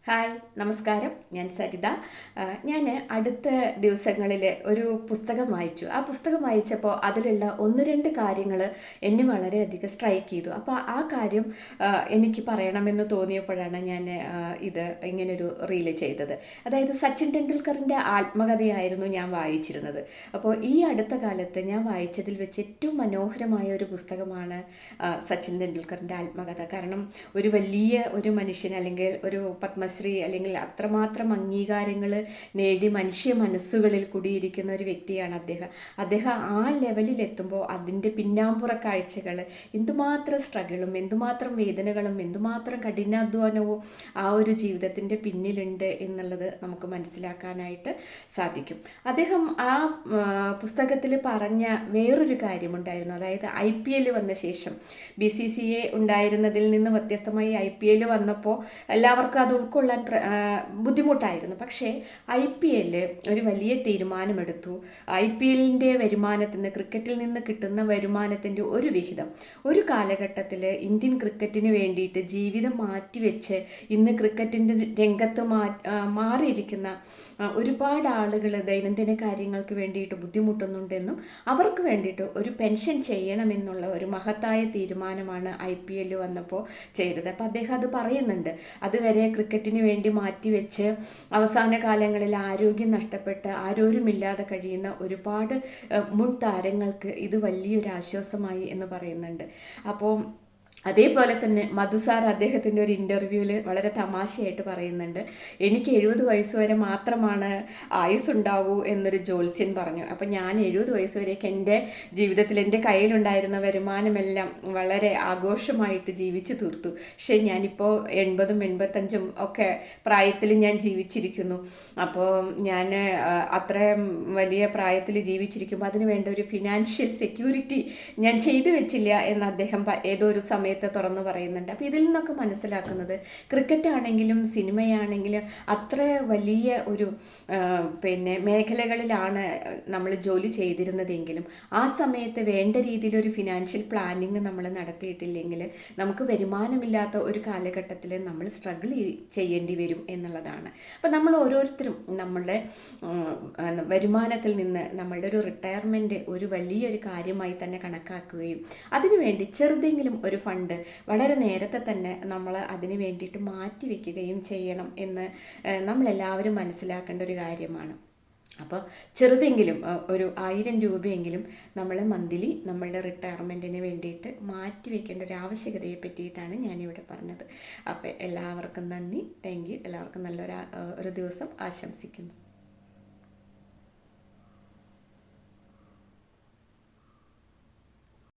Hi നമസ്കാരം. ഞാൻ സരിത. ഞാൻ അടുത്ത ദിവസങ്ങളിൽ ഒരു പുസ്തകം വായിച്ചു. ആ പുസ്തകം വായിച്ചപ്പോൾ അതിലുള്ള ഒന്ന് രണ്ട് കാര്യങ്ങൾ എന്നെ വളരെയധികം സ്ട്രൈക്ക് ചെയ്തു. അപ്പോൾ ആ കാര്യം എനിക്ക് പറയണമെന്ന് തോന്നിയപ്പോഴാണ് ഞാൻ ഇത് ഇങ്ങനൊരു റീല് ചെയ്തത്. അതായത് സച്ചിൻ ടെണ്ടുൽക്കറിൻ്റെ ആത്മകഥയായിരുന്നു ഞാൻ വായിച്ചിരുന്നത്. അപ്പോൾ ഈ അടുത്ത കാലത്ത് ഞാൻ വായിച്ചതിൽ വെച്ച് ഏറ്റവും മനോഹരമായ ഒരു പുസ്തകമാണ് സച്ചിൻ ടെണ്ടുൽക്കറിൻ്റെ ആത്മകഥ. കാരണം ഒരു വലിയ ഒരു മനുഷ്യൻ, അല്ലെങ്കിൽ ഒരു പത്മശ്രീ അല്ലെങ്കിൽ അത്രമാത്രം അംഗീകാരങ്ങൾ നേടി മനുഷ്യ മനസ്സുകളിൽ കുടിയിരിക്കുന്ന ഒരു വ്യക്തിയാണ് അദ്ദേഹം ആ ലെവലിൽ എത്തുമ്പോൾ അതിൻ്റെ പിന്നാമ്പുറ കാഴ്ചകൾ, എന്തുമാത്രം സ്ട്രഗിളും എന്തുമാത്രം വേദനകളും എന്തുമാത്രം കഠിനാധ്വാനവും ആ ഒരു ജീവിതത്തിൻ്റെ പിന്നിലുണ്ട് എന്നുള്ളത് നമുക്ക് മനസ്സിലാക്കാനായിട്ട് സാധിക്കും. അദ്ദേഹം ആ പുസ്തകത്തിൽ പറഞ്ഞ വേറൊരു കാര്യമുണ്ടായിരുന്നു. അതായത് IPL വന്ന ശേഷം BCCA ഉണ്ടായിരുന്നതിൽ നിന്ന് വ്യത്യസ്തമായി IPL വന്നപ്പോൾ എല്ലാവർക്കും അത് ഉൾക്കൊള്ളാൻ ബുദ്ധിമുട്ടായിരുന്നു. പക്ഷേ IPL ഒരു വലിയ തീരുമാനമെടുത്തു. IPLൻ്റെ വരുമാനത്തിൽ നിന്ന്, ക്രിക്കറ്റിൽ നിന്ന് കിട്ടുന്ന വരുമാനത്തിൻ്റെ ഒരു വിഹിതം ഒരു കാലഘട്ടത്തിൽ ഇന്ത്യൻ ക്രിക്കറ്റിന് വേണ്ടിയിട്ട് ജീവിതം മാറ്റിവെച്ച് ഇന്ന് ക്രിക്കറ്റിൻ്റെ രംഗത്ത് മാറിയിരിക്കുന്ന ഒരുപാട് ആളുകൾ ദൈനംദിന കാര്യങ്ങൾക്ക് വേണ്ടിയിട്ട് ബുദ്ധിമുട്ടുന്നുണ്ടെന്നും അവർക്ക് വേണ്ടിയിട്ട് ഒരു പെൻഷൻ ചെയ്യണമെന്നുള്ള ഒരു മഹത്തായ തീരുമാനമാണ് IPL വന്നപ്പോൾ ചെയ്തത്. അപ്പോൾ അദ്ദേഹം അത് പറയുന്നുണ്ട്. അതുവരെ ക്രിക്കറ്റിന് വേണ്ടി മാറ്റിവെച്ച് അവസാന കാലങ്ങളിൽ ആരോഗ്യം നഷ്ടപ്പെട്ട് ആരോരുമില്ലാതെ കഴിയുന്ന ഒരുപാട് മുൻ താരങ്ങൾക്ക് ഇത് വലിയൊരു ആശ്വാസമായി എന്ന് പറയുന്നുണ്ട്. അപ്പോൾ അതേപോലെ തന്നെ മധുസാർ അദ്ദേഹത്തിൻ്റെ ഒരു ഇൻ്റർവ്യൂവിൽ വളരെ തമാശയായിട്ട് പറയുന്നുണ്ട്, എനിക്ക് 70 വയസ്സ് വരെ മാത്രമാണ് ആയുസ്സുണ്ടാവൂ എന്നൊരു ജ്യോത്സ്യൻ പറഞ്ഞു. അപ്പം ഞാൻ 70 വയസ്സ് വരെയൊക്കെ എൻ്റെ ജീവിതത്തിൽ എൻ്റെ കയ്യിലുണ്ടായിരുന്ന വരുമാനമെല്ലാം വളരെ ആഘോഷമായിട്ട് ജീവിച്ചു തീർത്തു. പക്ഷേ ഞാനിപ്പോൾ 80ഉം 85ഉം ഒക്കെ പ്രായത്തിൽ ഞാൻ ജീവിച്ചിരിക്കുന്നു. അപ്പോൾ ഞാൻ അത്രയും വലിയ പ്രായത്തിൽ ജീവിച്ചിരിക്കുമ്പോൾ അതിന് വേണ്ട ഒരു ഫിനാൻഷ്യൽ സെക്യൂരിറ്റി ഞാൻ ചെയ്തു വെച്ചില്ല എന്ന് അദ്ദേഹം ഏതോ ഒരു സമയത്ത് തുറന്നു പറയുന്നുണ്ട്. അപ്പോൾ ഇതിൽ നിന്നൊക്കെ മനസ്സിലാക്കുന്നത് ക്രിക്കറ്റ് ആണെങ്കിലും സിനിമയാണെങ്കിലും അത്ര വലിയ ഒരു മേഖലകളിലാണ് നമ്മൾ ജോലി ചെയ്തിരുന്നതെങ്കിലും ആ സമയത്ത് വേണ്ട രീതിയിലൊരു ഫിനാൻഷ്യൽ പ്ലാനിങ് നമ്മൾ നടത്തിയിട്ടില്ലെങ്കിൽ നമുക്ക് വരുമാനമില്ലാത്ത ഒരു കാലഘട്ടത്തിൽ നമ്മൾ സ്ട്രഗിൾ ചെയ്യേണ്ടി വരും എന്നുള്ളതാണ്. അപ്പോൾ നമ്മൾ ഓരോരുത്തരും നമ്മളുടെ വരുമാനത്തിൽ നിന്ന് നമ്മളുടെ ഒരു റിട്ടയർമെൻറ്റ് ഒരു വലിയൊരു കാര്യമായി തന്നെ കണക്കാക്കുകയും അതിനുവേണ്ടി ചെറുതെങ്കിലും ഒരു ഫണ്ട് വളരെ നേരത്തെ തന്നെ നമ്മൾ അതിന് വേണ്ടിയിട്ട് മാറ്റി വയ്ക്കുകയും ചെയ്യണം എന്ന് നമ്മളെല്ലാവരും മനസ്സിലാക്കേണ്ട ഒരു കാര്യമാണ്. അപ്പോൾ ചെറുതെങ്കിലും ഒരു 1000 രൂപയെങ്കിലും നമ്മൾ മന്ത്ലി നമ്മളുടെ റിട്ടയർമെൻറ്റിന് വേണ്ടിയിട്ട് മാറ്റി വയ്ക്കേണ്ട ഒരു ആവശ്യകതയെ പറ്റിയിട്ടാണ് ഞാനിവിടെ പറഞ്ഞത്. അപ്പോൾ എല്ലാവർക്കും നന്ദി. Thank you. എല്ലാവർക്കും നല്ലൊരു ദിവസം ആശംസിക്കുന്നു.